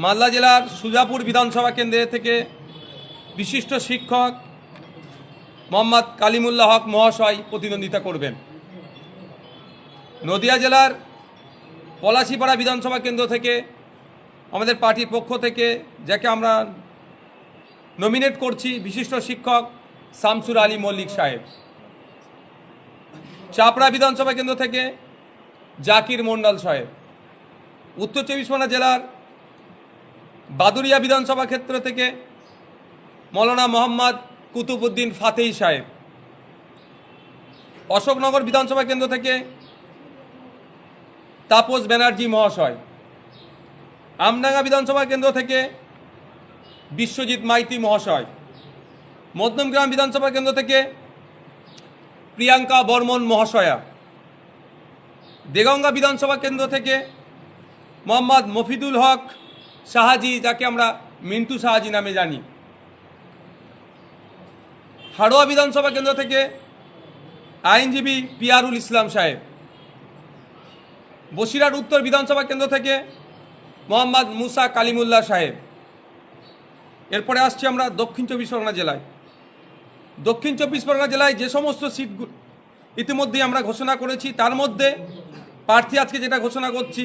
মালদা জেলার সুজাপুর বিধানসভা কেন্দ্র থেকে বিশিষ্ট শিক্ষক মোহাম্মদ কালিমুল্লাহ হক মহাশয় প্রতিদ্বন্দ্বিতা করবেন। নদিয়া জেলার পলাশীপাড়া বিধানসভা কেন্দ্র থেকে আমাদের পার্টির পক্ষ থেকে যাকে আমরা নমিনেট করছি বিশিষ্ট শিক্ষক শামসুর আলী মল্লিক সাহেব। চাপড়া বিধানসভা কেন্দ্র থেকে জাকির মণ্ডল সাহেব। উত্তর চব্বিশ পরগনা জেলার বাদুরিয়া বিধানসভা ক্ষেত্র থেকে মৌলানা মোহাম্মদ কুতুবউদ্দিন ফাতেহি সাহেব। অশোকনগর বিধানসভা কেন্দ্র থেকে তাপস ব্যানার্জি মহাশয়। আমডাঙ্গা বিধানসভা কেন্দ্র থেকে বিশ্বজিৎ মাইতি মহাশয়। মধ্যমগ্রাম বিধানসভা কেন্দ্র থেকে প্রিয়াঙ্কা বর্মন মহাশয়া। দেগঙ্গা বিধানসভা কেন্দ্র থেকে মোহাম্মদ মফিদুল হক সাহাজি, যাকে আমরা মিন্টু সাহাজি নামে জানি। হাড়োয়া বিধানসভা কেন্দ্র থেকে আইনজীবী পিয়ারুল ইসলাম সাহেব। বসিরহাট উত্তর বিধানসভা কেন্দ্র থেকে মোহাম্মদ মুসা কালিমুল্লাহ সাহেব। এরপরে আসছি আমরা দক্ষিণ চব্বিশ পরগনা জেলায়। দক্ষিণ চব্বিশ পরগনা জেলায় যে সমস্ত সিটগুলো ইতিমধ্যেই আমরা ঘোষণা করেছি, তার মধ্যে প্রার্থী আজকে যেটা ঘোষণা করছি,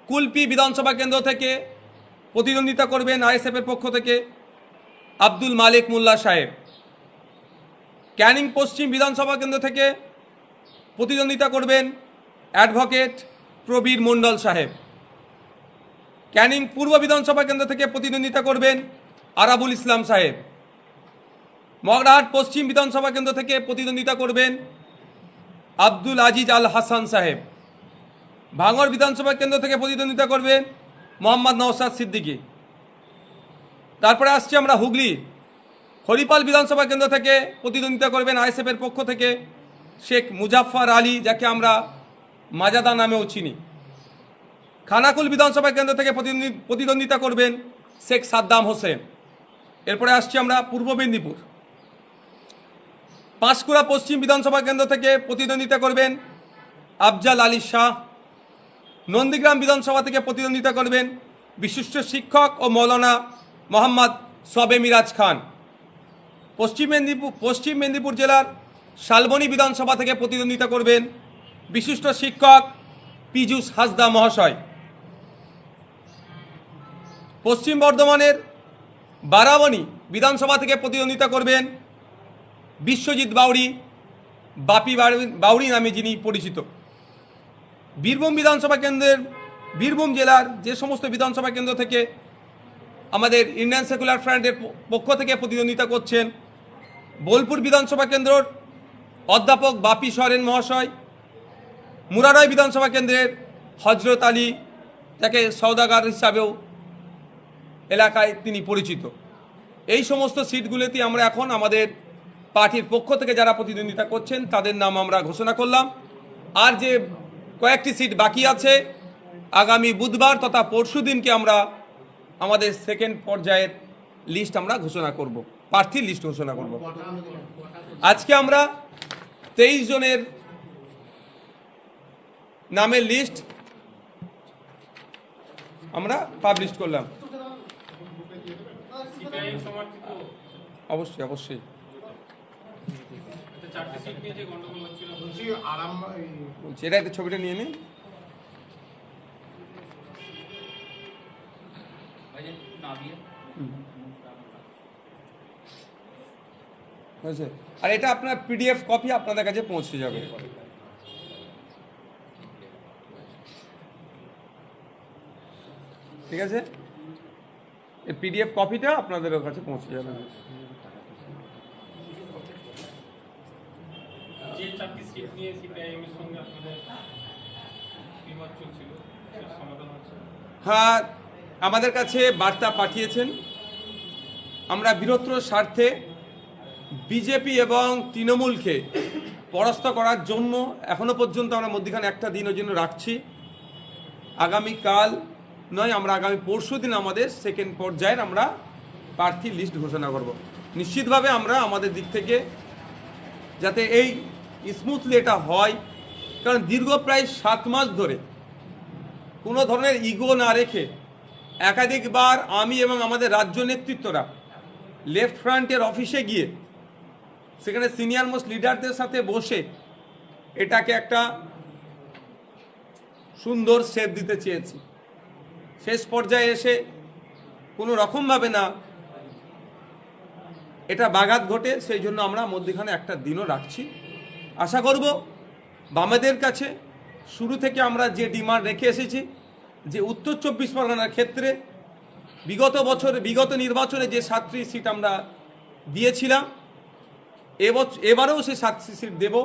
কুলপি বিধানসভা কেন্দ্র থেকে প্রতিদ্বন্দ্বিতা করবেন আইএসএফের পক্ষ থেকে আব্দুল মালিক মোল্লা সাহেব। ক্যানিং পশ্চিম বিধানসভা কেন্দ্র থেকে প্রতিদ্বন্দ্বিতা করবেন অ্যাডভোকেট প্রবীর মণ্ডল সাহেব। ক্যানিং পূর্ব বিধানসভা কেন্দ্র থেকে প্রতিদ্বন্দ্বিতা করবেন আরাবুল ইসলাম সাহেব। মগরাহাট পশ্চিম বিধানসভা কেন্দ্র থেকে প্রতিদ্বন্দ্বিতা করবেন আব্দুল আজিজ আল হাসান সাহেব। ভাঙড় বিধানসভা কেন্দ্র থেকে প্রতিদ্বন্দ্বিতা করবেন মোহাম্মদ নওশাদ সিদ্দিকী। তারপরে আসছি আমরা হুগলি হরিপাল বিধানসভা কেন্দ্র থেকে প্রতিদ্বন্দ্বিতা করবেন আইএসএফের পক্ষ থেকে শেখ মুজাফফর আলী, যাকে আমরা মাজাদা নামেও চিনি। খানাকুল বিধানসভা কেন্দ্র থেকে প্রতিদ্বন্দ্বিতা করবেন শেখ সাদ্দাম হোসেন। এরপরে আসছি আমরা পূর্ব মেদিনীপুর। পাঁশকুড়া পশ্চিম বিধানসভা কেন্দ্র থেকে প্রতিদ্বন্দ্বিতা করবেন আফজাল আলী শাহ। নন্দীগ্রাম বিধানসভা থেকে প্রতিদ্বন্দ্বিতা করবেন বিশিষ্ট শিক্ষক ও মৌলানা মোহাম্মদ সবে মিরাজ খান। পশ্চিম মেদিনীপুর জেলার শালবনী বিধানসভা থেকে প্রতিদ্বন্দ্বিতা করবেন বিশিষ্ট শিক্ষক পীযূষ হাসদা মহাশয়। পশ্চিম বর্ধমানের বারাবণী বিধানসভা থেকে প্রতিদ্বন্দ্বিতা করবেন বিশ্বজিৎ বাউরি, বাপি বাউরি নামে যিনি পরিচিত। বীরভূম জেলার যে সমস্ত বিধানসভা কেন্দ্র থেকে আমাদের ইন্ডিয়ান সেকুলার ফ্রন্টের পক্ষ থেকে প্রতিদ্বন্দ্বিতা করছেন, বোলপুর বিধানসভা কেন্দ্রের অধ্যাপক বাপি সরেন মহাশয়। মুরারই বিধানসভা কেন্দ্রের হজরত আলী, যাকে সওদাগার হিসাবেও এলাকায় তিনি পরিচিত। এই সমস্ত সিটগুলিতে আমরা এখন আমাদের পার্টির পক্ষ থেকে যারা প্রতিদ্বন্দ্বিতা করছেন তাদের নাম আমরা ঘোষণা করলাম। আর যে কয়েকটি সিট বাকি আছে, আগামী বুধবার তথা পরশু দিনকে আমরা আমাদের সেকেন্ড পর্যায়ের লিস্ট আমরা ঘোষণা করব, প্রার্থীর লিস্ট ঘোষণা করব। আজকে আমরা 23 জনের নামের লিস্ট আমরা পাবলিশ করলাম। অবশ্যই অবশ্যই বলছি, এটা একটা ছবিটা নিয়ে নিন। আর এটা আপনার পিডিএফ কপি আপনাদের কাছে পৌঁছে যাবে। ঠিক আছে, এই পিডিএফ কপিটা আপনাদের কাছে পৌঁছে যাবে। হ্যাঁ, আমাদের কাছে বার্তা পাঠিয়েছেন। আমরা বৃহত্তর স্বার্থে বিজেপি এবং তৃণমূলকে পরাস্ত করার জন্য এখনো পর্যন্ত আমরা মধ্যখানে একটা দিনের জন্য রাখছি। আগামীকাল নয়, আমরা আগামী পরশু দিন আমাদের সেকেন্ড পর্যায়ের আমরা প্রার্থী লিস্ট ঘোষণা করব। নিশ্চিতভাবে আমরা আমাদের দিক থেকে যাতে এই স্মুথলি এটা হয়, কারণ দীর্ঘ প্রায় 7 মাস ধরে কোনো ধরনের ইগো না রেখে একাধিকবার আমি এবং আমাদের রাজ্য নেতৃত্বরা লেফট ফ্রন্টের অফিসে গিয়ে সেখানে সিনিয়র মোস্ট লিডারদের সাথে বসে এটাকে একটা সুন্দর শেপ দিতে চেয়েছি। শেষ পর্যায়ে এসে কোনো রকমভাবে না এটা ব্যাঘাত ঘটে, সেই জন্য আমরা মধ্যখানে একটা দিনও রাখছি। আশা করব বামেদের কাছে শুরু থেকে আমরা যে ডিমান্ড রেখে এসেছি যে উত্তর 24 পরগনার ক্ষেত্রে বিগত নির্বাচনে যে 7টি সিট আমরা দিয়েছিলাম এবারেও সেই 7টি সিট দেব,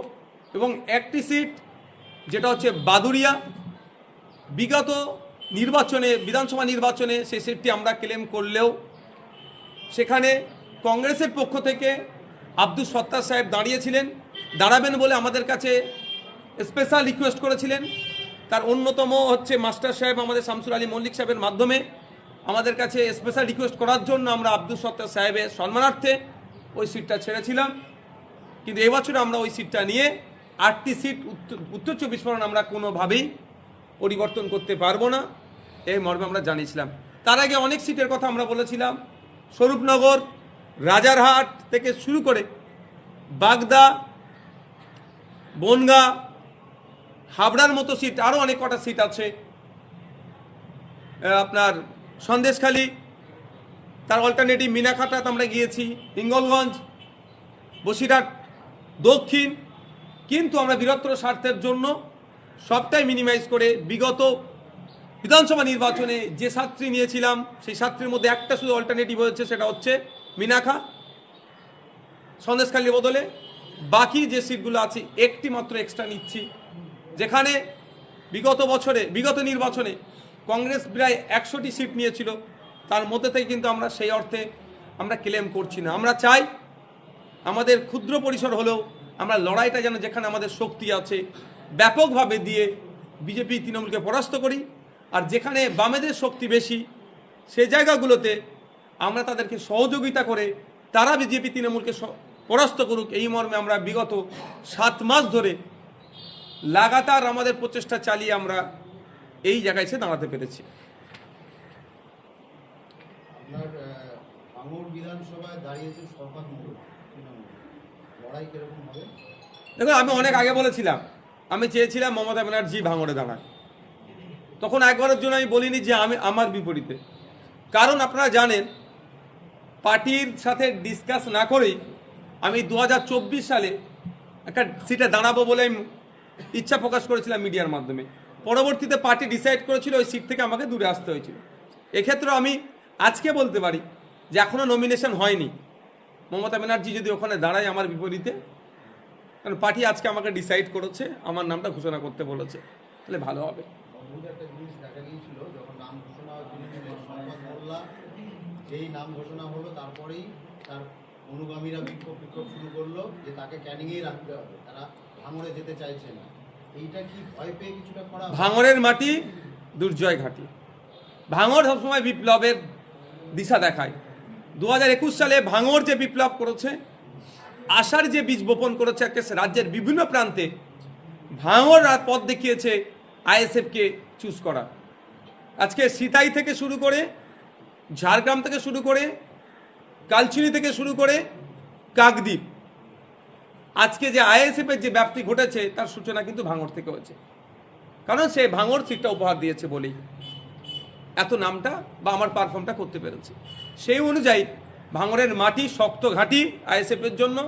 এবং একটি সিট যেটা হচ্ছে বাদুড়িয়া, বিগত নির্বাচনে বিধানসভা নির্বাচনে সেই সিটটি আমরা ক্লেম করলেও সেখানে কংগ্রেসের পক্ষ থেকে আব্দুল সত্তার সাহেব দাঁড়াবেন বলে আমাদের কাছে স্পেশাল রিকোয়েস্ট করেছিলেন। তার অন্যতম হচ্ছে মাস্টার সাহেব আমাদের শামসুল আলী মল্লিক সাহেবের মাধ্যমে আমাদের কাছে স্পেশাল রিকোয়েস্ট করার জন্য আমরা আব্দুল সত্তার সাহেবের সম্মানার্থে ওই সিটটা ছেড়েছিলাম। কিন্তু এবছর আমরা ওই সিটটা নিয়ে 8টি সিট উত্তর 24 পরগনা আমরা কোনোভাবেই পরিবর্তন করতে পারবো না, এই মর্মে আমরা জানিয়েছিলাম। তার আগে অনেক সিটের কথা আমরা বলেছিলাম, স্বরূপনগর, রাজারহাট থেকে শুরু করে বাগদা, বনগা, হাবড়ার মতো সিট, আরও অনেক কটা সিট আছে, আপনার সন্দেশখালী, তার অল্টারনেটিভ মিনাখাটাত আমরা গিয়েছি, হিঙ্গলগঞ্জ, বসিরহাট দক্ষিণ। কিন্তু আমরা বৃহত্তর স্বার্থের জন্য সবটাই মিনিমাইজ করে বিগত বিধানসভা নির্বাচনে যে 7টি নিয়েছিলাম সেই 7টির মধ্যে একটা শুধু অল্টারনেটিভ হয়েছে, সেটা হচ্ছে মিনাখা সন্দেশখালীর বদলে। বাকি যে সিটগুলো আছে একটি মাত্র এক্সট্রা নিচ্ছি, যেখানে বিগত নির্বাচনে কংগ্রেস প্রায় 100টি সিট নিয়েছিল, তার মধ্যে থেকে কিন্তু আমরা সেই অর্থে আমরা ক্লেম করছি না। আমরা চাই আমাদের ক্ষুদ্র পরিসর হলেও আমরা লড়াইটা যেন যেখানে আমাদের শক্তি আছে ব্যাপকভাবে দিয়ে বিজেপি তৃণমূলকে পরাস্ত করি, আর যেখানে বামেদের শক্তি বেশি সেই জায়গাগুলোতে আমরা তাদেরকে সহযোগিতা করে তারা বিজেপি তৃণমূলকে পরাস্ত করুক, এই মর্মে আমরা বিগত 7 মাস ধরে লাগাতার আমাদের প্রচেষ্টা চালিয়ে আমরা এই জায়গায় এসে দাঁড়াতে পেরেছি। দেখুন, আমি অনেক আগে বলেছিলাম আমি চেয়েছিলাম মমতা ব্যানার্জি ভাঙড়ে দাঁড়ায়। তখন একবারের জন্য আমি বলিনি যে আমার বিপরীতে, কারণ আপনারা জানেন পার্টির সাথে ডিসকাস না করেই আমি 2024 সালে একটা সিটে দাঁড়াবো বলে ইচ্ছা প্রকাশ করেছিলাম মিডিয়ার মাধ্যমে। পরবর্তীতে পার্টি ডিসাইড করেছিল ওই সিট থেকে আমাকে দূরে আসতে হয়েছিল। এক্ষেত্রে আমি আজকে বলতে পারি যে এখনও নমিনেশন হয়নি, মমতা ব্যানার্জি যদি ওখানে দাঁড়ায় আমার বিপরীতে, কারণ পার্টি আজকে আমাকে ডিসাইড করেছে, আমার নামটা ঘোষণা করতে বলেছে, তাহলে ভালো হবে। যেই নাম ঘোষণা হলো তারপরেই তার অনুগামীরা বিক্ষোভ শুরু করলো যে তাকে ক্যানিংয়েই রাখতে হবে, তারা ভাঙড়ে যেতে চাইছে না। এইটা কি ভয় পেয়ে কিছুটা করা? ভাঙড়ের মাটি দুর্জয় ঘাটি, ভাঙড় সবসময় বিপ্লবের দিশা দেখায়। 2021 সালে ভাঙড় যে বিপ্লব করেছে, আশার যে বীজ বপন করেছে রাজ্যের বিভিন্ন প্রান্তে, ভাঙড় পথ দেখিয়েছে আইএসএফকে চুজ করা। আজকে সিতাই থেকে শুরু করে, ঝাড়গ্রাম থেকে শুরু করে, কালচিনি থেকে শুরু করে কাকদ্বীপ, আজকে যে আইএসএফের যে ব্যাপ্তি ঘটেছে তার সূচনা কিন্তু ভাঙড় থেকে হয়েছে। কারণ সে ভাঙড় সিটটা উপহার দিয়েছে বলেই এত নামটা বা আমার পারফর্মটা করতে পেরেছে। সেই অনুযায়ী ভাঙড়ের মাটি শক্ত ঘাঁটি আইএসএফের জন্য,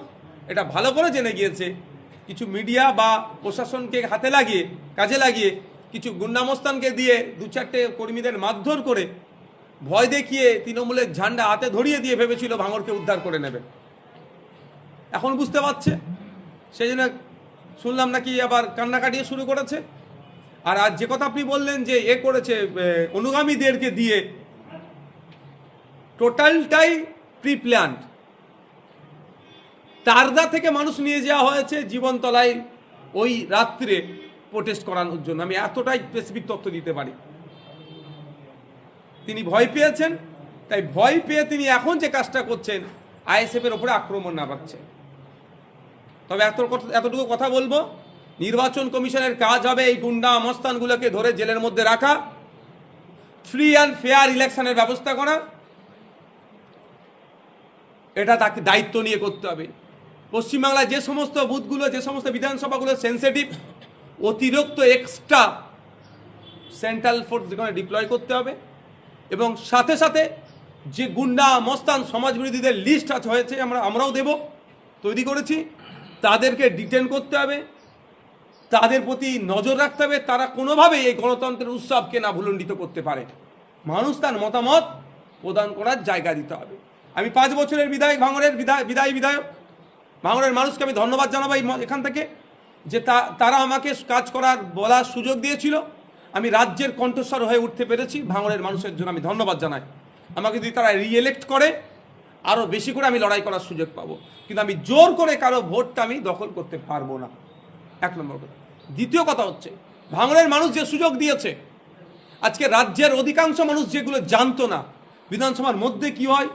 এটা ভালো করে জেনে গিয়েছে। কিছু মিডিয়া বা প্রশাসনকে কাজে লাগিয়ে কিছু গুন্ডামস্তানকে দিয়ে 2-4টে কর্মীদের মারধর করে ভয় দেখিয়ে তৃণমূলের ঝান্ডা হাতে ধরিয়ে দিয়ে ভেবেছিল ভাঙড়কে উদ্ধার করে নেবে। এখন বুঝতে পারছে, সেই জন্য শুনলাম নাকি আবার কান্না কাটিয়ে শুরু করেছে। আর আজ যে কথা আপনি বললেন যে করেছে অনুগামীদেরকে দিয়ে, টোটালটাই প্রি প্ল্যান্ড। তারদা থেকে মানুষ নিয়ে যাওয়া হয়েছে জীবনতলায় ওই রাত্রে প্রোটেস্ট করানোর জন্য। আমি এতটাই স্পেসিফিক তথ্য দিতে পারি। তিনি ভয় পেয়েছেন, তাই ভয় পেয়ে তিনি এখন যে কাজটা করছেন আইএসএফের ওপরে আক্রমণ নামাচ্ছেন। তবে এতটুকু কথা বলবো, নির্বাচন কমিশনের কাজ হবে এই গুন্ডা মস্তানগুলোকে ধরে জেলের মধ্যে রাখা, ফ্রি অ্যান্ড ফেয়ার ইলেকশনের ব্যবস্থা করা, এটা তাকে দায়িত্ব নিয়ে করতে হবে। পশ্চিমবাংলায় যে সমস্ত বুথগুলো, যে সমস্ত বিধানসভাগুলো সেন্সিটিভ, অতিরিক্ত এক্সট্রা সেন্ট্রাল ফোর্স যেখানে ডিপ্লয় করতে হবে, এবং সাথে সাথে যে গুন্ডা মস্তান সমাজবিরোধীদের লিস্ট হয়েছে আমরাও দেব, তৈরি করেছি, তাদেরকে ডিটেন করতে হবে, তাদের প্রতি নজর রাখতে হবে, তারা কোনোভাবেই এই গণতন্ত্রের উৎসবকে না ভুলণ্ডিত করতে পারে। মানুষ তার মতামত প্রদান করার জায়গা দিতে হবে। আমি 5 বছরের বিধায়ক, ভাঙড়ের বিধায়ক, ভাঙড়ের মানুষকে আমি ধন্যবাদ জানাবো এখান থেকে, যে তারা আমাকে কাজ করার বলার সুযোগ দিয়েছিল। আমি রাজ্যের কণ্ঠস্বর হয়ে উঠতে পেরেছি, ভাঙড়ের মানুষের জন্য আমি ধন্যবাদ জানাই। আমাকে যদি তারা রিএলেক্ট করে আরও বেশি করে আমি লড়াই করার সুযোগ পাবো, কিন্তু আমি জোর করে কারো ভোটটা আমি দখল করতে পারবো না, 1 নম্বর কথা। দ্বিতীয় কথা হচ্ছে, ভাঙড়ের মানুষ যে সুযোগ দিয়েছে, আজকে রাজ্যের অধিকাংশ মানুষ যেগুলো জানতো না, বিধানসভার মধ্যে কি হয়,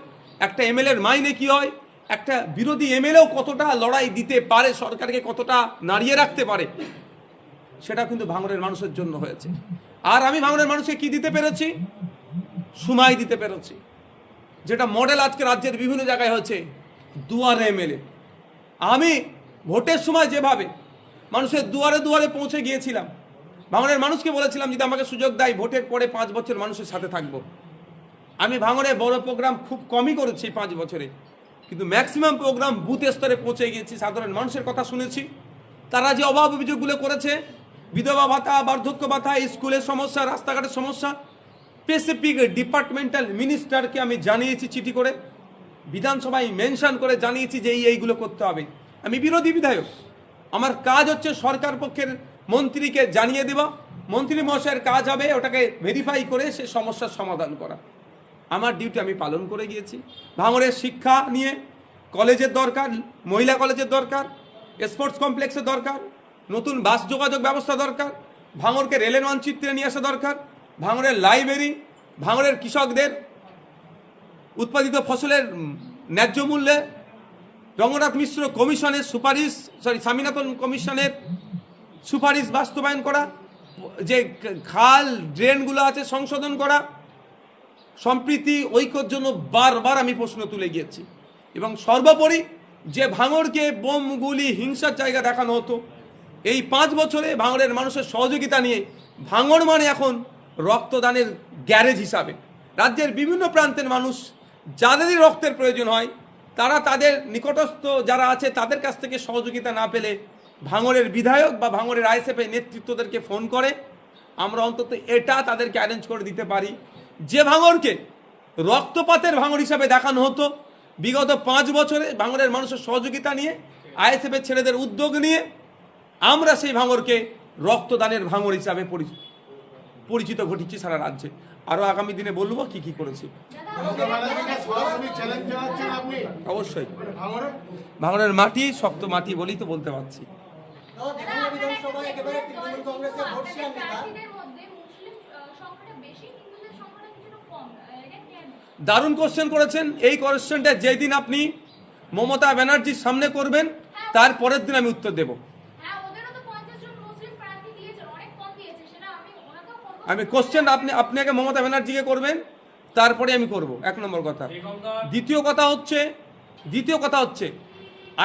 একটা এমএলএর মাইনে কি হয়, একটা বিরোধী এমএলএও কতটা লড়াই দিতে পারে, সরকারকে কতটা নাড়িয়ে রাখতে পারে, সেটা কিন্তু ভাঙড়ের মানুষের জন্য হয়েছে। আর আমি ভাঙড়ের মানুষকে কি দিতে পেরেছি? সময় দিতে পেরেছি, যেটা মডেল আজকে রাজ্যের বিভিন্ন জায়গায় হচ্ছে, দুয়ারে এমএলএ। আমি ভোটের সময় যেভাবে মানুষের দুয়ারে দুয়ারে পৌঁছে গিয়েছিলাম, ভাঙড়ের মানুষকে বলেছিলাম যদি আমাকে সুযোগ দেয় ভোটের পরে 5 বছর মানুষের সাথে থাকবো। আমি ভাঙড়ে বড় প্রোগ্রাম খুব কমই করেছি 5 বছরে, কিন্তু ম্যাক্সিমাম প্রোগ্রাম বুথ স্তরে পৌঁছে গিয়েছি, সাধারণ মানুষের কথা শুনেছি, তারা যে অভাব অভিযোগগুলো করেছে, বিধবা ভাতা, বার্ধক্য ভাতা, স্কুলের সমস্যা, রাস্তাঘাটের সমস্যা, স্পেসিফিক ডিপার্টমেন্টাল মিনিস্টারকে আমি জানিয়েছি চিঠি করে, বিধানসভায় মেনশন করে জানিয়েছি যে এইগুলো করতে হবে। আমি বিরোধী বিধায়ক, আমার কাজ হচ্ছে সরকার পক্ষের মন্ত্রীকে জানিয়ে দেওয়া, মন্ত্রী মহাশয়ের কাজ হবে ওটাকে ভেরিফাই করে সে সমস্যার সমাধান করা। আমার ডিউটি আমি পালন করে গিয়েছি। ভাঙড়ের শিক্ষা নিয়ে কলেজের দরকার, মহিলা কলেজের দরকার, স্পোর্টস কমপ্লেক্সের দরকার, নতুন বাস যোগাযোগ ব্যবস্থা দরকার, ভাঙড়কে রেলের মানচিত্রে নিয়ে আসা দরকার, ভাঙড়ের লাইব্রেরি, ভাঙড়ের কৃষকদের উৎপাদিত ফসলের ন্যায্য মূল্যে রঙ্গনাথ মিশ্র কমিশনের সুপারিশ, স্বামীনাথন কমিশনের সুপারিশ বাস্তবায়ন করা, যে খাল ড্রেনগুলো আছে সংশোধন করা, সম্প্রীতি ঐক্যর জন্য বারবার আমি প্রশ্ন তুলে গিয়েছি। এবং সর্বোপরি যে ভাঙড়কে বোম গুলি হিংসার জায়গা দেখানো হতো, এই 5 বছরে ভাঙড়ের মানুষের সহযোগিতা নিয়ে ভাঙড় মানে এখন রক্তদানের গ্যারেজ হিসাবে রাজ্যের বিভিন্ন প্রান্তের মানুষ যাদেরই রক্তের প্রয়োজন হয়, তারা তাদের নিকটস্থ যারা আছে তাদের কাছ থেকে সহযোগিতা না পেলে ভাঙড়ের বিধায়ক বা ভাঙড়ের আইএসএফের নেতৃত্বদেরকে ফোন করে আমরা অন্তত এটা তাদেরকে অ্যারেঞ্জ করে দিতে পারি। যে ভাঙড়কে রক্তপাতের ভাঙড় হিসাবে দেখানো হতো, বিগত 5 বছরে ভাঙড়ের মানুষের সহযোগিতা নিয়ে, আইএসএফের ছেলেদের উদ্যোগ নিয়ে আমরা সেই ভাঙড়কে রক্তদানের ভাঙড় হিসাবে পরিচিত ঘটিয়েছি সারা রাজ্যে। আরও আগামী দিনে বলবো কি কি করেছি। অবশ্যই ভাঙড়ের মাটি শক্ত মাটি বলেই তো বলতে পারছি। দারুণ কোশ্চেন করেছেন। এই কোশ্চেনটা যেদিন আপনি মমতা ব্যানার্জির সামনে করবেন তার পরের দিন আমি উত্তর দেব। আমি কোশ্চেন আপনি আগে মমতা ব্যানার্জিকে করবেন, তারপরে আমি করব, 1 নম্বর কথা। দ্বিতীয় কথা হচ্ছে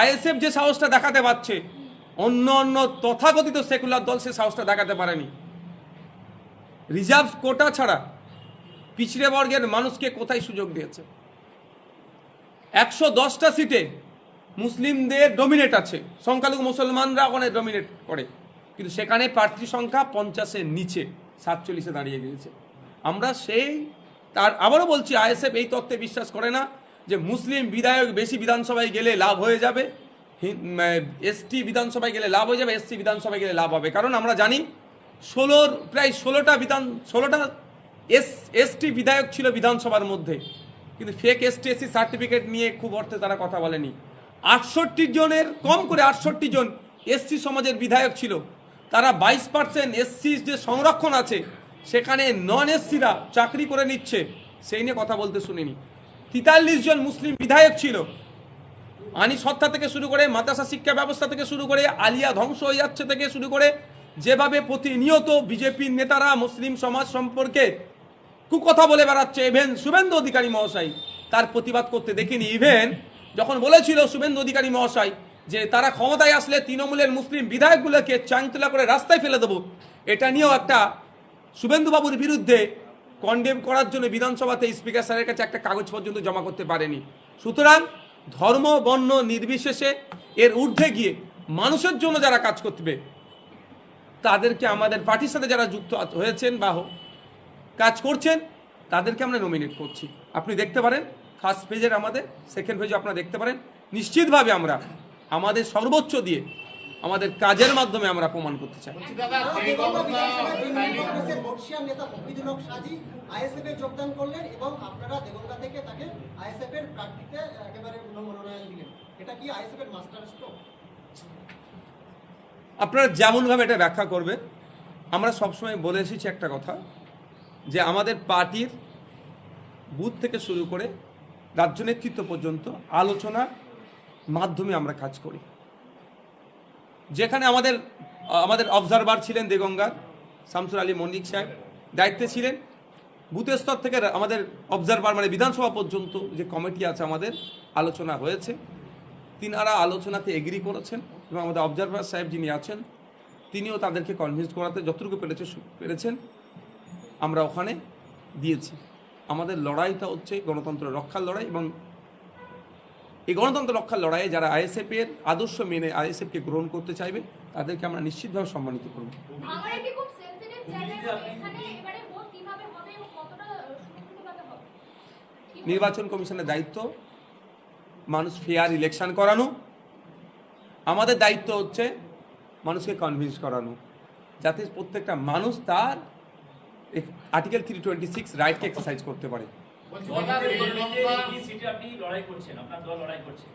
আইএসএফ যে সাহসটা দেখাতে পারছে, অন্য তথাকথিত সেকুলার দল সে সাহসটা দেখাতে পারেনি। রিজার্ভ কোটা ছাড়া পিছড়ে বর্গের মানুষকে কোথায় সুযোগ দিয়েছে? 110টা সিটে মুসলিমদের ডমিনেট আছে, সংখ্যালঘু মুসলমানরা ওখানে ডমিনেট করে, কিন্তু সেখানে প্রার্থী সংখ্যা 50-এর নিচে, 47-এ দাঁড়িয়ে গিয়েছে। আমরা তার আবারও বলছি, আইএসএফ এই তত্ত্বে বিশ্বাস করে না যে মুসলিম বিধায়ক বেশি বিধানসভায় গেলে লাভ হয়ে যাবে, এসটি বিধানসভায় গেলে লাভ হয়ে যাবে, এসসি বিধানসভায় গেলে লাভ হবে। কারণ আমরা জানি প্রায় 16টা এসটি বিধায়ক ছিল বিধানসভার মধ্যে, কিন্তু ফেক এসটি এসসি সার্টিফিকেট নিয়ে খুব অর্থে তারা কথা বলেনি। 68 জনের কম করে 68 জন এসসি সমাজের বিধায়ক ছিল, তারা 22% এসসি যে সংরক্ষণ আছে সেখানে নন এসসিরা চাকরি করে নিচ্ছে, সেই নিয়ে কথা বলতে শুনিনি। 43 জন মুসলিম বিধায়ক ছিল, আইনি সত্তা থেকে শুরু করে মাদ্রাসা শিক্ষা ব্যবস্থা থেকে শুরু করে আলিয়া ধ্বংস হয়ে যাচ্ছে থেকে শুরু করে যেভাবে প্রতিনিয়ত বিজেপির নেতারা মুসলিম সমাজ সম্পর্কে কুকথা বলে বেড়াচ্ছে। ইভেন শুভেন্দু অধিকারী মহাশয় তার প্রতিবাদ করতে দেখিনি। ইভেন যখন বলেছিল শুভেন্দু অধিকারী মহাশয় যে তারা ক্ষমতায় আসলে তৃণমূলের মুসলিম বিধায়কগুলোকে চাংতলা করে রাস্তায় ফেলে দেবো, এটা নিয়েও একটা শুভেন্দুবাবুর বিরুদ্ধে কন্ডেম করার জন্য বিধানসভাতে স্পিকার স্যারের কাছে একটা কাগজ পর্যন্ত জমা করতে পারেনি। সুতরাং ধর্ম বর্ণ নির্বিশেষে এর ঊর্ধ্বে গিয়ে মানুষের জন্য যারা কাজ করবে তাদেরকে আমাদের পার্টির সাথে যারা যুক্ত হয়েছেন বা কাজ করছেন তাদেরকে আমরা নমিনেট করছি। আপনি দেখতে পারেন ফার্স্ট পেজের আমাদের, সেকেন্ড পেজে আপনারা দেখতে পারেন। নিশ্চিতভাবে আমরা আমাদের সর্বোচ্চ দিয়ে আমাদের কাজের মাধ্যমে আমরা প্রমাণ করতে চাই। যোগদান করলেন এবং আপনারা দেগঙ্গা থেকে তাকে আইএসএফ এর প্রার্থীতে একেবারে মনোনয়ন দিলেন, এটা কি আইএসএফ এর মাস্টার স্ট্রোক? আপনারা যেমনভাবে এটা ব্যাখ্যা করবে, আমরা সবসময় বলে এসেছি একটা কথা, যে আমাদের পার্টির বুথ থেকে শুরু করে রাজ্য নেতৃত্ব পর্যন্ত আলোচনার মাধ্যমে আমরা কাজ করি। যেখানে আমাদের অবজারভার ছিলেন দেগঙ্গার শামসুর আলী মল্লিক সাহেব, দায়িত্বে ছিলেন। বুথের স্তর থেকে আমাদের অবজারভার মানে বিধানসভা পর্যন্ত যে কমিটি আছে আমাদের আলোচনা হয়েছে, তিনারা আলোচনাতে এগ্রি করেছেন এবং আমাদের অবজারভার সাহেব যিনি আছেন তিনিও তাদেরকে কনভিন্স করাতে যতটুকু পেরেছেন আমরা ওখানে দিয়েছি। আমাদের লড়াইটা হচ্ছে গণতন্ত্র রক্ষার লড়াই, এবং এই গণতন্ত্র রক্ষার লড়াইয়ে যারা আইএসএফ এর আদর্শ মেনে আইএসএফকে গ্রহণ করতে চাইবে তাদেরকে আমরা নিশ্চিতভাবে সম্মানিত করব। নির্বাচন কমিশনের দায়িত্ব মানুষ ফেয়ার ইলেকশন করানো, আমাদের দায়িত্ব হচ্ছে মানুষকে কনভিন্স করানো যাতে প্রত্যেকটা মানুষ তার আর্টিকেল 326 রাইটকে এক্সারসাইজ করতে পারে। আপনি লড়াই করছেন, আপনার দল লড়াই করছে,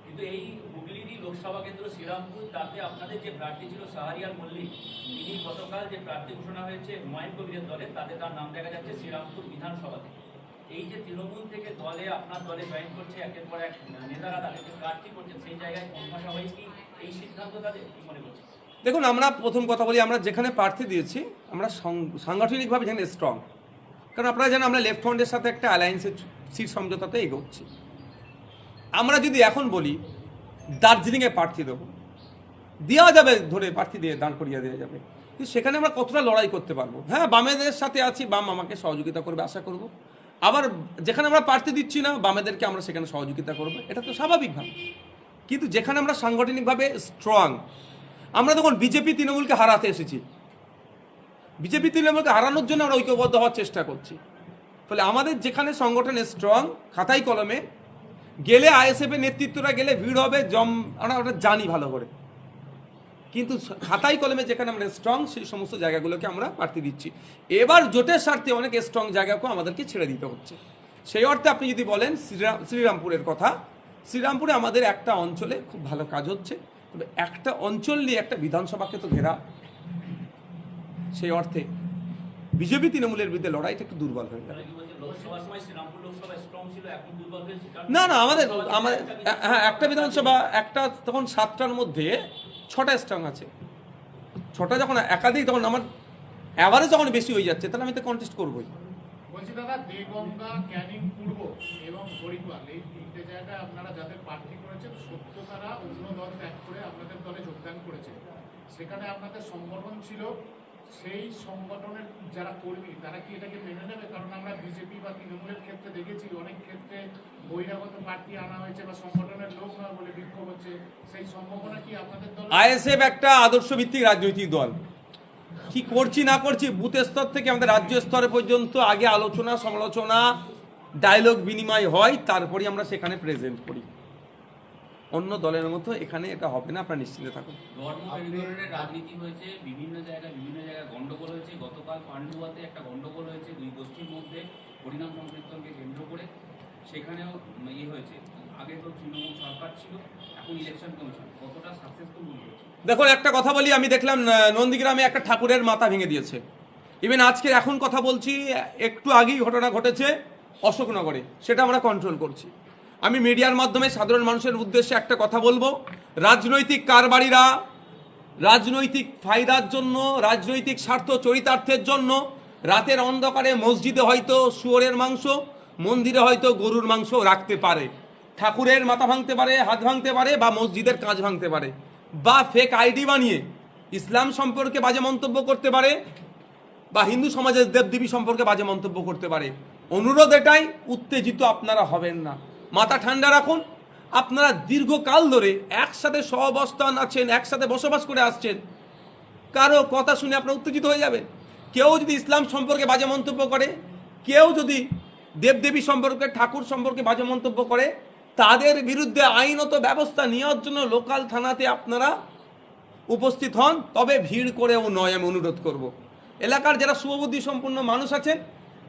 কিন্তু এই হুগলি লোকসভা কেন্দ্র শ্রীরামপুর, তাতে আপনাদের যে প্রার্থী ছিল শাহরিয়ার মল্লিক, তিনি গতকাল যে প্রার্থী ঘোষণা হয়েছে হুমায়ুন কবিরের দলে, তার নাম দেখা যাচ্ছে শ্রীরামপুর বিধানসভাতে। এই যে তৃণমূল থেকে দলে আপনার দলে জয়েন করছে একের পর এক নেতারা, তাদেরকে প্রার্থী করছেন, সেই জায়গায় কনফাসা হয়ে কি এই সিদ্ধান্ত তাদের কি মনে করছে? দেখুন, আমরা প্রথম কথা বলি, আমরা যেখানে প্রার্থী দিয়েছি আমরা সাংগঠনিকভাবে যেখানে স্ট্রং, কারণ আপনারা জানেন আমরা লেফট ফ্রন্টের সাথে একটা অ্যালায়েন্সের সিট সমঝোতাতে এগোচ্ছি। আমরা যদি এখন বলি দার্জিলিংয়ে প্রার্থী দেবো, দেওয়া যাবে, ধরে প্রার্থী দিয়ে দাঁড় করিয়ে দেওয়া যাবে, কিন্তু সেখানে আমরা কতটা লড়াই করতে পারবো? হ্যাঁ, বামেদের সাথে আছি, বাম আমাকে সহযোগিতা করবে আশা করব। আবার যেখানে আমরা প্রার্থী দিচ্ছি না, বামেদেরকে আমরা সেখানে সহযোগিতা করবো, এটা তো স্বাভাবিকভাবে। কিন্তু যেখানে আমরা সাংগঠনিকভাবে স্ট্রং, আমরা তখন বিজেপি তৃণমূলকে হারাতে এসেছি, বিজেপি তৃণমূলকে হারানোর জন্য আমরা ঐক্যবদ্ধ হওয়ার চেষ্টা করছি। ফলে আমাদের যেখানে সংগঠনে স্ট্রং, খাতাই কলমে গেলে আইএসএফ এর নেতৃত্বরা গেলে ভিড় হবে, আমরা ওটা জানি ভালো করে, কিন্তু খাতাই কলমে যেখানে আমরা স্ট্রং সেই সমস্ত জায়গাগুলোকে আমরা প্রার্থী দিচ্ছি। এবার জোটের স্বার্থে অনেক স্ট্রং জায়গাকেও আমাদেরকে ছেড়ে দিতে হচ্ছে। সেই অর্থে আপনি যদি বলেন শ্রীরামপুরের কথা, শ্রীরামপুরে আমাদের একটা অঞ্চলে খুব ভালো কাজ হচ্ছে, তবে একটা অঞ্চল নিয়ে একটা বিধানসভাকে তো ঘেরা, সেই অর্থে বিজেপি তৃণমূলের বিরুদ্ধে লড়াইটা একটু দুর্বল হয়ে গেল। না না, আমাদের হ্যাঁ, একটা বিধানসভা, একটা তখন 7টার মধ্যে 6টা স্ট্রং আছে, 6টা যখন একাধিক, তখন আমার অ্যাভারেজ যখন বেশি হয়ে যাচ্ছে, তাহলে আমি তো কন্টেস্ট করবোই। বলছি দাদা, দেগঙ্গা, ক্যানিং পূর্ব এবং হরিদ্বার এই তিনটে জায়গায় আপনারা যাদের প্রার্থী করেছেন, সত্য তারা অন্য দল ত্যাগ করে আপনাদের দলে যোগদান করেছে। সেখানে আপনাদের সংগঠন ছিল, সেই সংগঠনের যারা কর্মী তারা কি এটাকে মেনে নেবে? কারণ আমরা বিজেপি বা তৃণমূলের ক্ষেত্রে দেখেছি অনেক ক্ষেত্রে বহিরাগত প্রার্থী আনা হয়েছে বা সংগঠনের লোক নয় বলে বিক্ষোভ হচ্ছে, সেই সম্ভাবনা কি আপনাদের দল? আইএসএফ একটা আদর্শ ভিত্তিক রাজনৈতিক দল, কি করছি না করছি বুথ স্তর থেকে আমাদের রাজ্য স্তরে পর্যন্ত আগে আলোচনা সমালোচনা ডায়লগ বিনিময় হয়, তারপরে আমরা সেখানে প্রেজেন্ট করি। অন্য দলের মতো এখানে এটা হবে না, আপনারা নিশ্চিন্তে থাকুন। ধর্মের রাজনীতি হয়েছে, বিভিন্ন জায়গায় গন্ডগোল হয়েছে। গতকাল পান্ডুয়াতে একটা গন্ডগোল হয়েছে দুই গোষ্ঠীর মধ্যে হরিনাম সংকীর্তনকে কেন্দ্র করে, সেখানেও হয়েছে। আগে তো তৃণমূল সরকার ছিল, এখন ইলেকশন কমিশন, কতটা সাকসেসফুল মনে হয়েছে? দেখুন, একটা কথা বলি, আমি দেখলাম নন্দীগ্রামে একটা ঠাকুরের মাথা ভেঙে দিয়েছে। ইভেন আজকে এখন কথা বলছি, একটু আগেই ঘটনা ঘটেছে অশোকনগরে, সেটা আমরা কন্ট্রোল করছি। আমি মিডিয়ার মাধ্যমে সাধারণ মানুষের উদ্দেশ্যে একটা কথা বলবো, রাজনৈতিক কারবারিরা রাজনৈতিক ফায়দার জন্য, রাজনৈতিক স্বার্থ চরিতার্থের জন্য রাতের অন্ধকারে মসজিদে হয়তো শুয়োরের মাংস, মন্দিরে হয়তো গরুর মাংস রাখতে পারে, ঠাকুরের মাথা ভাঙতে পারে, হাত ভাঙতে পারে, বা মসজিদের কাঁচ ভাঙতে পারে, বা ফেক আইডি বানিয়ে ইসলাম সম্পর্কে বাজে মন্তব্য করতে পারে, বা হিন্দু সমাজের দেবদেবী সম্পর্কে বাজে মন্তব্য করতে পারে। অনুরোধ এটাই, উত্তেজিত আপনারা হবেন না, মাথা ঠান্ডা রাখুন। আপনারা দীর্ঘকাল ধরে একসাথে সহাবস্থান আছেন, একসাথে বসবাস করে আসছেন, কারো কথা শুনে আপনারা উত্তেজিত হয়ে যাবেন। কেউ যদি ইসলাম সম্পর্কে বাজে মন্তব্য করে, কেউ যদি দেবদেবী সম্পর্কে, ঠাকুর সম্পর্কে বাজে মন্তব্য করে, তাদের বিরুদ্ধে আইনত ব্যবস্থা নেওয়ার জন্য লোকাল থানাতে আপনারা উপস্থিত হন, তবে ভিড় করেও নয়, আমি অনুরোধ করব। এলাকার যারা শুভবুদ্ধি সম্পন্ন মানুষ আছেন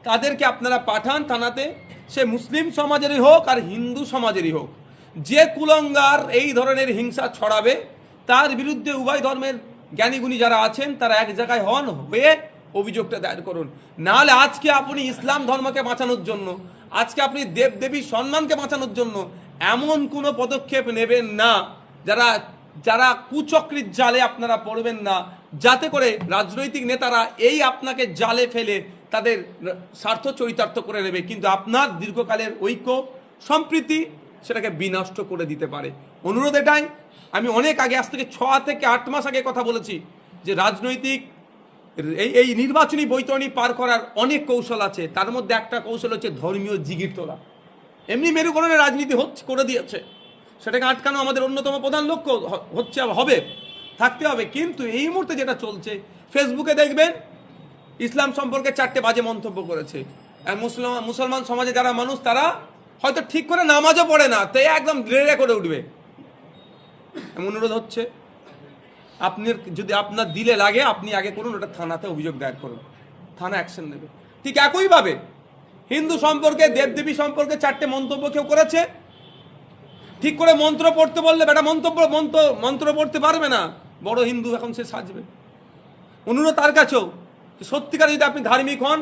তাদেরকে আপনারা পাঠান থানাতে, সে মুসলিম সমাজেরই হোক আর হিন্দু সমাজেরই হোক। যে কুলঙ্গার এই ধরনের হিংসা ছড়াবে তার বিরুদ্ধে উভয় ধর্মের জ্ঞানীগুণী যারা আছেন তারা এক জায়গায় হন, হয়ে অভিযোগটা দায়ের করুন। নাহলে আজকে আপনি ইসলাম ধর্মকে বাঁচানোর জন্য, আজকে আপনি দেবদেবীর সম্মানকে বাঁচানোর জন্য এমন কোনো পদক্ষেপ নেবেন না যারা যারা কুচক্রির জালে আপনারা পড়বেন না, যাতে করে রাজনৈতিক নেতারা এই আপনাকে জালে ফেলে তাদের স্বার্থ চরিতার্থ করে নেবে, কিন্তু আপনার দীর্ঘকালের ঐক্য সম্প্রীতি সেটাকে বিনষ্ট করে দিতে পারে। অনুরোধ এটাই, আমি অনেক আগে, আজ থেকে 6 থেকে 8 মাস আগে কথা বলেছি যে রাজনৈতিক এই নির্বাচনী বৈতরণী পার করার অনেক কৌশল আছে, তার মধ্যে একটা কৌশল হচ্ছে ধর্মীয় জিগির তোলা। এমনি মেরুকরণের রাজনীতি করে দিয়েছে, সেটাকে আটকানো আমাদের অন্যতম প্রধান লক্ষ্য হচ্ছে, হবে, থাকতে হবে। কিন্তু এই মুহূর্তে যেটা চলছে, ফেসবুকে দেখবেন ইসলাম সম্পর্কে 4টে বাজে মন্তব্য করেছে, আর মুসলমান সমাজে যারা মানুষ তারা হয়তো ঠিক করে নামাজও পড়ে না, তাই একদম রেড়ে করে উঠবে। এমন অনুরোধ হচ্ছে, আপনি যদি আপনার দিলে লাগে আপনি আগে করুন, ওটা থানাতে অভিযোগ দায়ের করুন, থানা অ্যাকশন নেবে। ঠিক একইভাবে হিন্দু সম্পর্কে, দেবদেবী সম্পর্কে 4টে মন্তব্য কেউ করেছে, ঠিক করে মন্ত্র পড়তে বললে বেটা মন্ত্র পড়তে পারবে না, বড় হিন্দু এখন সে সাজবে। অনুরোধ তার কাছেও, সত্যিকার যদি আপনি ধার্মিক হন,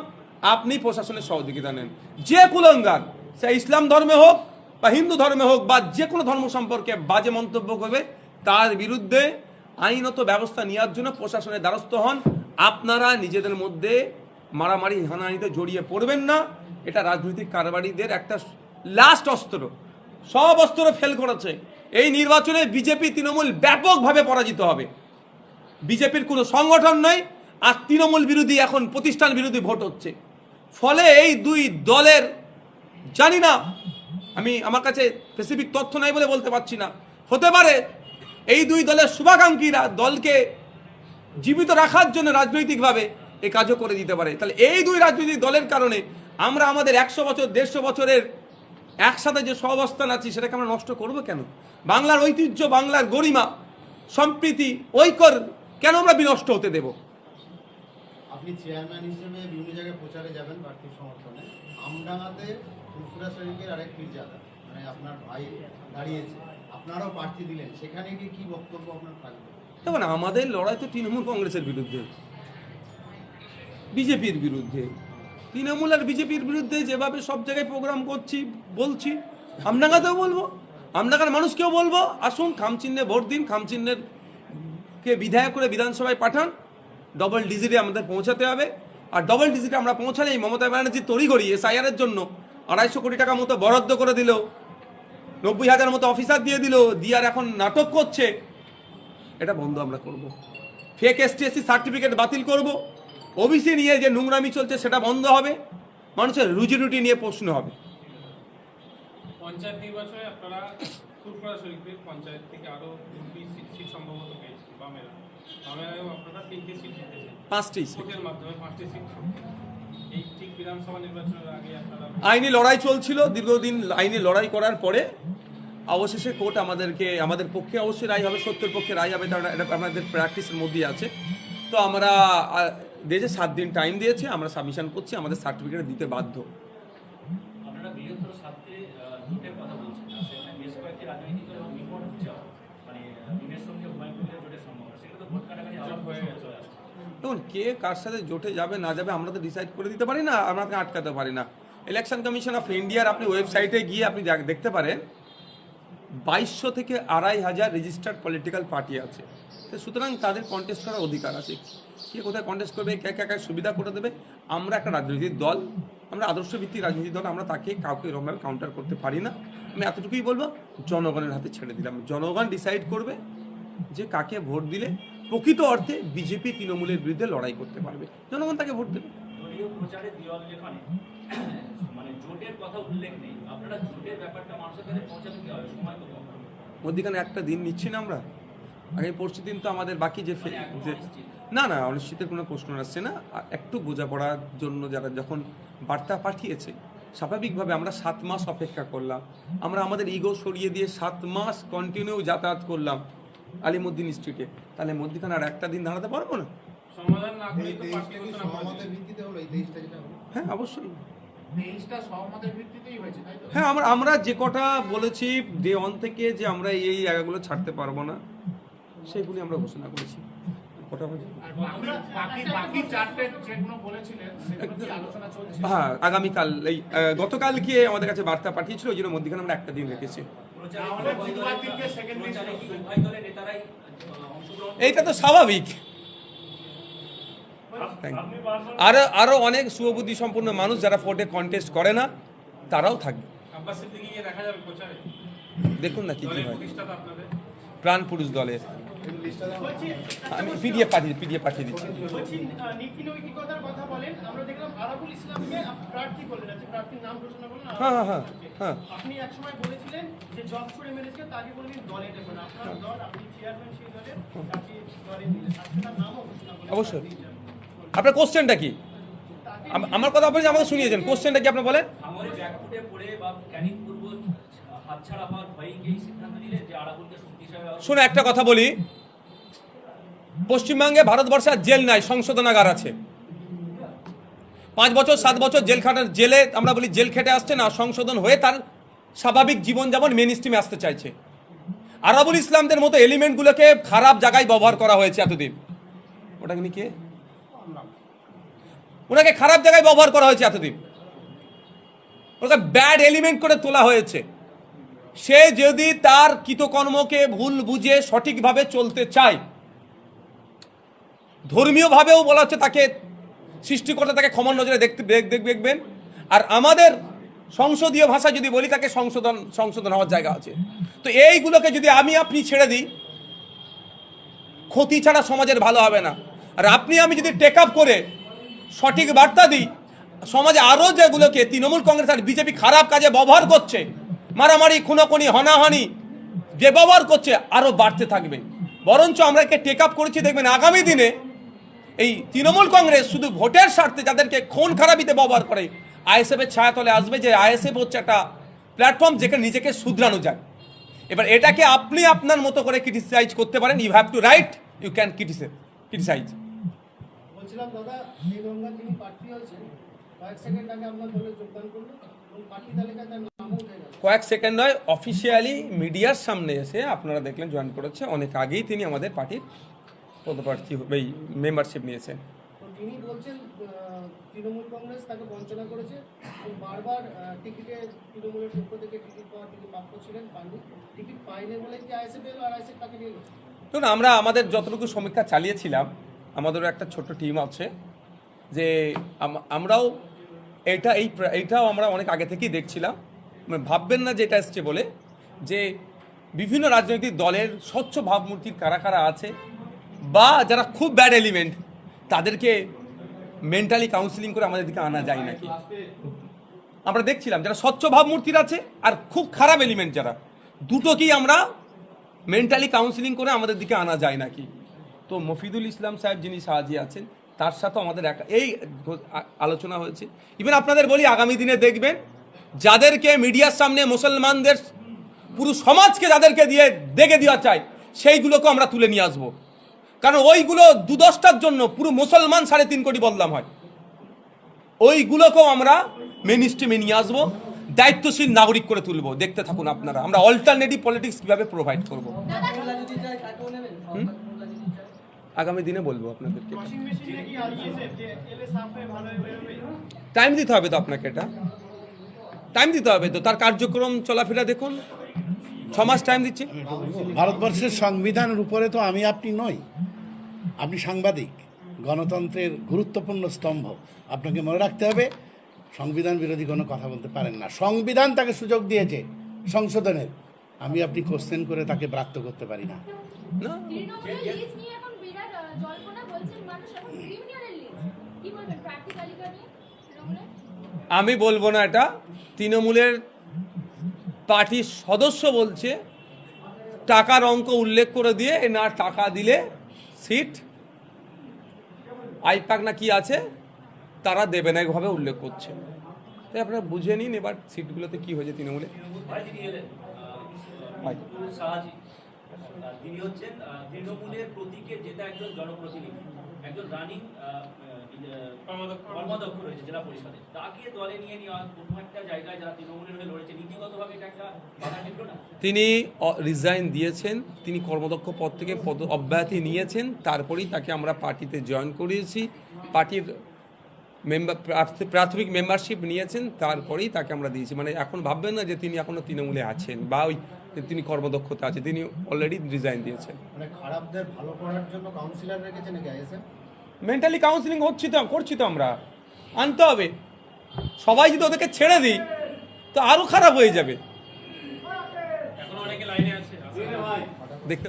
আপনি প্রশাসনের সহযোগিতা নেন। যে কুলঙ্গার, সে ইসলাম ধর্মে হোক বা হিন্দু ধর্মে হোক বা যে কোনো ধর্ম সম্পর্কে বাজে মন্তব্য করবে, তার বিরুদ্ধে আইনত ব্যবস্থা নেওয়ার জন্য প্রশাসনের দ্বারস্থ হন। আপনারা নিজেদের মধ্যে মারামারি হানাহানিতে জড়িয়ে পড়বেন না, এটা রাজনৈতিক কারবারিদের একটা লাস্ট অস্ত্র, সব অস্ত্র ফেল করেছে। এই নির্বাচনে বিজেপি তৃণমূল ব্যাপকভাবে পরাজিত হবে। বিজেপির কোনো সংগঠন নয়, আর তৃণমূল বিরোধী, এখন প্রতিষ্ঠান বিরোধী ভোট হচ্ছে। ফলে এই দুই দলের, জানি না, আমার কাছে স্পেসিফিক তথ্য নাই বলে বলতে পারছি না, হতে পারে এই দুই দলের শুভাকাঙ্ক্ষীরা দলকে জীবিত রাখার জন্য রাজনৈতিকভাবে এ কাজও করে দিতে পারে। তাহলে এই দুই রাজনৈতিক দলের কারণে আমরা আমাদের 100 বছর 150 বছরের একসাথে যে সহাবস্থান আছি সেটাকে আমরা নষ্ট করবো কেন? বাংলার ঐতিহ্য, বাংলার গরিমা, সম্প্রীতি, ঐক্যর কেন আমরা বিনষ্ট হতে দেব? আপনি চেয়ারম্যান হিসেবে বিভিন্ন জায়গায় প্রচারে যাবেন প্রার্থীর সমর্থনে। আমডাঙ্গাতে ফুরফুরা শরীফের আরেক পীরজাদা, মানে আপনার ভাই দাঁড়িয়েছে, আপনারাও প্রার্থী দিলেন, সেখানে গিয়ে কি বক্তব্য আপনার থাকবে? দেখুন, আমাদের লড়াই তো তৃণমূল কংগ্রেসের বিরুদ্ধে, বিজেপির বিরুদ্ধে। তৃণমূল আর বিজেপির বিরুদ্ধে যেভাবে সব জায়গায় প্রোগ্রাম করছি, বলছি, আমডাঙ্গাতেও বলবো, আমডাঙ্গার মানুষকেও বলবো, আসুন খামচিহ্নে ভোট দিন, খামচিহ্নের কে বিধায়ক করে বিধানসভায় পাঠান, ডবল ডিজিটে আমাদের পৌঁছাতে হবে। আর ডবল ডিজিটে আমরা পৌঁছালেই মমতা ব্যানার্জি তড়িঘড়ি SIR-এর জন্য 250 কোটি টাকা মতো বরাদ্দ করে দিল, 90,000 মতো অফিসার দিয়ে দিল, দিয়ে আর এখন নাটক করছে, এটা বন্ধ আমরা করব। ফেক ST/SC সার্টিফিকেট বাতিল করব, ওবিসি নিয়ে যে নোংরামি চলছে সেটা বন্ধ হবে, মানুষের রুজি রুটি নিয়ে প্রশ্ন হবে। পঞ্চায়েত নির্বাচনে আপনারা ফুরফুরা শরীফের পঞ্চায়েত থেকে আরো 2টি সিট সম্ভবত পেয়েছেন, বামেরাও আপনারা 3টে সিট জিতেছেন, 5টি সিট ভোটের মাধ্যমে 5টি সিট। এই ঠিক বিধানসভা নির্বাচনের আগে আপনারা আইনি লড়াই চলছিল, দীর্ঘদিন আইনি লড়াই করার পরে অবশেষে কোর্ট আমাদের পক্ষে অবশ্যই রায় হবে, সত্যের পক্ষে রায় হবে, কারণ এটা আমাদের প্র্যাকটিসের মধ্যেই আছে। তো আমরা দিয়েছে 7 দিন টাইম দিয়েছে, আমরা সাবমিশন করছি, আমাদের সার্টিফিকেট দিতে বাধ্য। আপনারা বৃহত্তর স্বার্থে জোটের কথা বলছেন, আর সেখানে বেশ কয়েকটি রাজনৈতিক দল রিপোর্ট হচ্ছে, মানে বিমের সঙ্গে হুমায়ুনের জোটের সম্ভাবনা, সেটা তো ভোট কাটাকাটি আলাপ হয়ে চলে আসছে। দেখুন, কে কার সাথে জোটে যাবে না যাবে আমরা তো ডিসাইড করে দিতে পারি না, আমরা আটকাতে পারি না। ইলেকশন কমিশন অফ ইন্ডিয়ার আপনি ওয়েবসাইটে গিয়ে আপনি দেখতে পারেন 2200 থেকে 2500 রেজিস্টার্ড পলিটিক্যাল পার্টি আছে। তো সুতরাং তাদের কন্টেস্ট করার অধিকার আছে। কে কোথায় কন্টেস্ট করবে, কে কে সুবিধা করে দেবে, আমরা একটা রাজনৈতিক দল, আমরা আদর্শভিত্তিক রাজনৈতিক দল, আমরা তাকে কাউকে এরকমভাবে কাউন্টার করতে পারি না। আমি এতটুকুই বলবো, জনগণের হাতে ছেড়ে দিলাম, জনগণ ডিসাইড করবে যে কাকে ভোট দিলে প্রকৃত অর্থে বিজেপি তৃণমূলের বিরুদ্ধে লড়াই করতে পারবে, জনগণ তাকে ভোট দেবে। দলীয় প্রচারে দেওয়াল লেখনে মানে জোটের কথা উল্লেখ নেই, আপনারা জোটের ব্যাপারটা মানুষের কাছে পৌঁছাবে কি হবে, সময় তো কম। মধ্যিখানে একটা দিন নিচ্ছি না আমরা, আগে পরশু দিন তো আমাদের বাকি যে না না অনিশ্চিতের কোনো প্রশ্ন আসছে না। একটু বোঝাপড়ার জন্য যারা যখন বার্তা পাঠিয়েছে, স্বাভাবিকভাবে আমরা 7 মাস অপেক্ষা করলাম, আমরা আমাদের ইগো সরিয়ে দিয়ে 7 মাস কন্টিনিউ যাতায়াত করলাম আলিমুদ্দিন স্ট্রিটে, তাহলে মধ্যিখানে আর একটা দিন দাঁড়াতে পারবো না? সমাধান না করে এই তো 23টা পার্টি কি ঘোষণা করে সহমতের ভিত্তিতে হলো? এই 23টা যেটা হলো হ্যাঁ অবশ্যই। 23টা সহমতের ভিত্তিতেই হয়েছে, তাই তো? হ্যাঁ আমরা যে কটা বলেছি ডে 1 থেকে যে আমরা এই জায়গাগুলো ছাড়তে পারবো না, সেগুলি আমরা ঘোষণা করেছি। কটা হয়েছে? আর বাকি চারটে যেগুলো বলেছিলেন সেগুলো কি আলোচনা চলছে? হ্যাঁ আগামীকাল এই গতকালকে আমাদের কাছে বার্তা পাঠিয়েছিল, ওই জন্য মধ্যিখানে আমরা একটা দিন রেখেছি। প্রচারে তাহলে বুধবার দিনকে সেকেন্ড প্রচারে কি উভয় দলের নেতারাই অংশগ্রহণ এইটা তো স্বাভাবিক। আরো অনেক সুবুদ্ধি সম্পন্ন মানুষ যারা ভোটে কন্টেস্ট করে না, তারাও থাকবে। আব্বাস সিদ্দিকীকে দেখা যাবে প্রচারে, দেখুন না কি কি দলের হয়। প্রতিষ্ঠাতা আপনাদের। প্রাণ পুরুষ দলের আমি পিডিএফ পাঠিয়ে দিচ্ছি। বলছি নীতি নৈতিকতার কথা বলেন, আমরা দেখলাম আরাবুল ইসলামকে প্রার্থী করলেন, আজকে প্রার্থীর নাম ঘোষণা করলেন হ্যাঁ, আরাবুল হ্যাঁ, ইসলামকে। হ্যাঁ। আপনি একসময় বলেছিলেন যে জবসুর এমএলএকে তাকে বললেন দলে দেবেন, আপনার দল, আপনি চেয়ারম্যান সেই দলের, তাকে দলে দিলেন, আজকে তার নামও ঘোষণা করলেন। অবশ্যই। আপনার কোশ্চেনটা কি? আমার কথা বলে আমাকে শুনিয়েছেন, কোশ্চেনটা কি আপনার বলেন? ভাঙরে ব্যাকফুটে পড়ে বা ক্যানিং পূর্ব হাতছাড়া হওয়ার ভয়েই কি এই সিদ্ধান্ত নিলেন যে আরাবুলকে শক্তি হিসাবে শুনে একটা কথা বলি, পশ্চিমবঙ্গে ভারতবর্ষে আর জেল নাই, সংশোধনাগার আছে। 5 বছর 7 বছর জেলে আমরা বলি জেল খেটে আসছে না, সংশোধন হয়ে তার স্বাভাবিক জীবনযাপন মেন স্ট্রিমে আসতে চাইছে। আরাবুল ইসলামদের মতো এলিমেন্টগুলোকে খারাপ জায়গায় ব্যবহার করা হয়েছে এতদিন। ওটা কি কে? ওনাকে খারাপ জায়গায় ব্যবহার করা হয়েছে এতদিন, ওনাকে ব্যাড এলিমেন্ট করে তোলা হয়েছে। সে যদি তার কৃতকর্মকে ভুল বুঝে সঠিকভাবে চলতে চায়, ধর্মীয়ভাবেও বলা হচ্ছে তাকে সৃষ্টিকর্তা তাকে ক্ষমার নজরে দেখবেন। আর আমাদের সংসদীয় ভাষা যদি বলি, তাকে সংশোধন হওয়ার জায়গা আছে। তো এইগুলোকে যদি আপনি ছেড়ে দিই, ক্ষতি ছাড়া সমাজের ভালো হবে না। আর আমি যদি টেক আপ করে সঠিক বার্তা দিই, সমাজে আরও যেগুলোকে তৃণমূল কংগ্রেস আর বিজেপি খারাপ কাজে ব্যবহার করছে, মারামারি খুনোখুনি হনাহানি যে ব্যবহার করছে, আরও বাড়তে থাকবে। বরঞ্চ আমরা একে টেক আপ করেছি, দেখবেন আগামী দিনে এই তৃণমূল কংগ্রেস শুধু ভোটের স্বার্থে যাদেরকে খুন খারাপিতে ব্যবহার করে, আইএসএফের ছায়াতলে আসবে, যে আইএসএফ হচ্ছে একটা প্ল্যাটফর্ম যেখানে নিজেকে শুধরানো যায়। এবার এটাকে আপনি আপনার মতো করে ক্রিটিসাইজ করতে পারেন, you have to right, you can criticise. বলছিলাম দাদা, এই গঙ্গা যিনি প্রার্থী হয়েছেন, কয়েক সেকেন্ড আগে আপনার দলে যোগদান করলেন এবং পার্টি তালিকায় তার নামও উঠে গেল। কয়েক সেকেন্ড নয়, অফিসিয়ালি মিডিয়ার সামনে এসে আপনারা দেখলেন জয়েন করেছে। অনেক আগেই তিনি আমাদের পার্টির পদপ্রার্থী এই মেম্বারশিপ নিয়েছেন। তো তিনি বলছেন তৃণমূল কংগ্রেস তাকে বঞ্চনা করেছে এবং বারবার টিকিটে তৃণমূলের পক্ষ থেকে টিকিট পাওয়ার তিনি প্রাপ্য ছিলেন, পাননি। টিকিট পাইনি বলে কি আইএসএফ এলো আর আইএসএফ তাকে নিয়ে গেল? দেখুন, আমরা আমাদের যতটুকু সমীক্ষা চালিয়েছিলাম, আমাদেরও একটা ছোট্ট টিম আছে, যে আমরাও এইটাও আমরা অনেক আগে থেকেই দেখছিলাম। মানে ভাববেন না যে এটা এসছে বলে, যে বিভিন্ন রাজনৈতিক দলের স্বচ্ছ ভাবমূর্তির কারা কারা আছে, বা যারা খুব ব্যাড এলিমেন্ট, তাদেরকে মেন্টালি কাউন্সিলিং করে আমাদের দিকে আনা যায় নাকি। আমরা দেখছিলাম যারা স্বচ্ছ ভাবমূর্তির আছে আর খুব খারাপ এলিমেন্ট যারা, দুটোকেই আমরা মেন্টালি কাউন্সিলিং করে আমাদের দিকে আনা যায় নাকি। তো মফিদুল ইসলাম সাহেব যিনি সাহায্যে আছেন, তার সাথে আমাদের একটা এই আলোচনা হয়েছে। ইভেন আপনাদের বলি, আগামী দিনে দেখবেন যাদেরকে মিডিয়ার সামনে মুসলমানদের পুরো সমাজকে যাদেরকে দিয়ে দেখে দেওয়া চায়, সেইগুলোকে আমরা তুলে নিয়ে আসবো। কারণ ওইগুলো 2-10টার জন্য পুরো মুসলমান 3.5 কোটি বদনাম হয়। ওইগুলোকেও আমরা মেন স্ট্রিমে নিয়ে আসবো, দায়িত্বশীল নাগরিক করে তুলবো। দেখতে থাকুন আপনারা, আমরা অল্টারনেটিভ পলিটিক্স কিভাবে প্রোভাইড করবো। আগামী দিনে বলবো আপনাদেরকে। ওয়াশিং মেশিনে কি আইএসএফ যে এলে সাফে ভালো বেরোবে? টাইম দিতে হবে তো আপনাকে, এটা টাইম দিতে হবে তো। তার কার্যক্রম চলাফেরা দেখুন, 6 মাস টাইম দিচ্ছি। ভারতবর্ষের সংবিধানের উপরে তো আমি আপনি নই, আপনি সাংবাদিক, গণতন্ত্রের গুরুত্বপূর্ণ স্তম্ভ। আপনাকে মনে রাখতে হবে সংবিধান বিরোধী কোনো কথা বলতে পারেন না। সংবিধান তাকে সুযোগ দিয়েছে সংশোধনের, আমি আপনি কোশ্চেন করে তাকে ব্রাত্য করতে পারি না। না, তৃণমূলের লিস্ট নিয়ে এখন বিরাট জল্পনা বলছেন মানুষ, এখন ক্রিমিনালের লিস্ট কি বলবেন প্রার্থী তালিকা নিয়ে তৃণমূলের? আমি বলবো না এটা। তৃণমূলের পার্টির সদস্য বলছে, টাকার অঙ্ক উল্লেখ করে দিয়ে না টাকা দিলে সিট আইপ্যাক না কি আছে তারা দেবে না, এইভাবে উল্লেখ করছে। তাই আপনারা বুঝে নিন এবার সিটগুলোতে কি হয়েছে তৃণমূলে। ভাই যিনি এলেন আব্দুল সাহাজি, তিনি হচ্ছেন তৃণমূলের প্রতীকে যেটা একজন জনপ্রতিনিধি, একজন রানিং কর্মাধ্যক্ষ রয়েছে জেলা পরিষদে, তাকে দলে নিয়ে নেওয়া কোনো একটা জায়গায় যারা তৃণমূলের হয়ে লড়েছে, নীতিগতভাবে এটা একটা বাধা ছিল না? তিনি রিজাইন দিয়েছেন, তিনি কর্মদক্ষ পদ থেকে পদ অব্যাহতি নিয়েছেন, তারপরেই তাকে আমরা পার্টিতে জয়েন করিয়েছি। পার্টির প্রাথমিক মেম্বারশিপ নিয়েছেন, তারপরেই তাকে আমরা দিয়েছি। মানে এখন ভাববেন না যে তিনি এখনও তৃণমূলে আছেন বা ওই তিনি কর্মদক্ষতা আছে, তিনি অলরেডি রিজাইন দিয়েছেন। মানে খারাপদের ভালো করার জন্য কাউন্সিলর রেখেছে নাকি আইএসএফ? মেন্টালি কাউন্সিলিং করছি তো আমরা, আনতে হবে। সবাই যদি ওদেরকে ছেড়ে দিই তো আরও খারাপ হয়ে যাবে। এখন অনেকে লাইনে আছে দেখতে